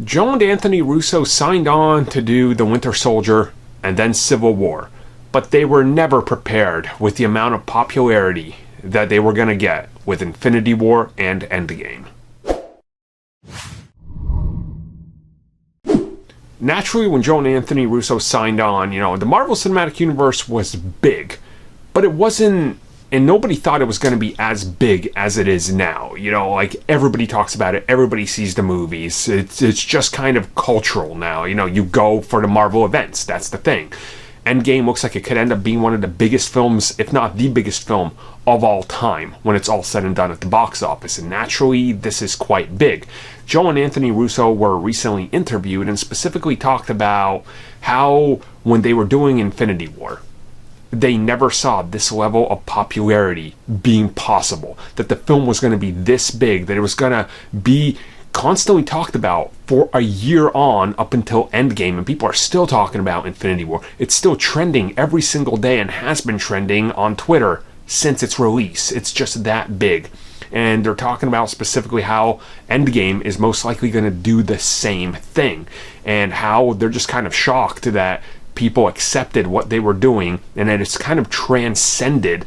Joe and Anthony Russo signed on to do The Winter Soldier and then Civil War, but they were never prepared with the amount of popularity that they were going to get with Infinity War and Endgame. Naturally, when Joe and Anthony Russo signed on, the Marvel Cinematic Universe was big, but it wasn't, and nobody thought it was going to be as big as it is now. Like, everybody talks about it, everybody sees the movies, it's just kind of cultural now. You go for the Marvel events, that's the thing. Endgame looks like it could end up being one of the biggest films, if not the biggest film, of all time when it's all said and done at the box office, and naturally, this is quite big. Joe and Anthony Russo were recently interviewed and specifically talked about how, when they were doing Infinity War, they never saw this level of popularity being possible, that the film was going to be this big, that it was going to be constantly talked about for a year on up until Endgame, and people are still talking about Infinity War. It's still trending every single day and has been trending on Twitter since its release. It's just that big. And they're talking about specifically how Endgame is most likely going to do the same thing, and how they're just kind of shocked that people accepted what they were doing and that it's kind of transcended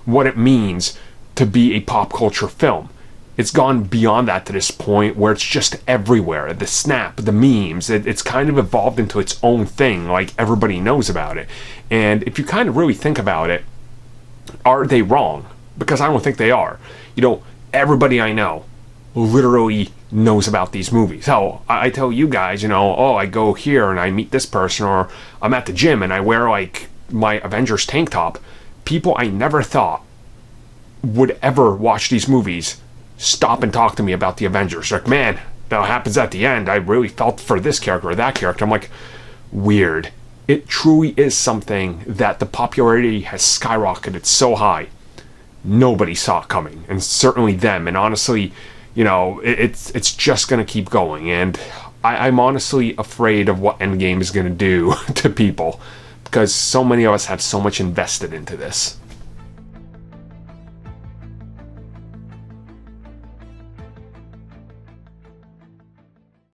what it means to be a pop culture film. It's gone beyond that to this point where it's just everywhere. The snap, the memes, it's kind of evolved into its own thing, like everybody knows about it. And if you kind of really think about it, are they wrong? Because I don't think they are. Everybody I know literally knows about these movies. Hell, I tell you guys, I go here and I meet this person, or I'm at the gym and I wear like my Avengers tank top. People I never thought would ever watch these movies stop and talk to me about the Avengers. Like, man, that happens at the end. I really felt for this character or that character. I'm like, weird. It truly is something that the popularity has skyrocketed so high. Nobody saw it coming, and certainly them. And honestly, it's just going to keep going. And I'm honestly afraid of what Endgame is going to do to people, because so many of us have so much invested into this.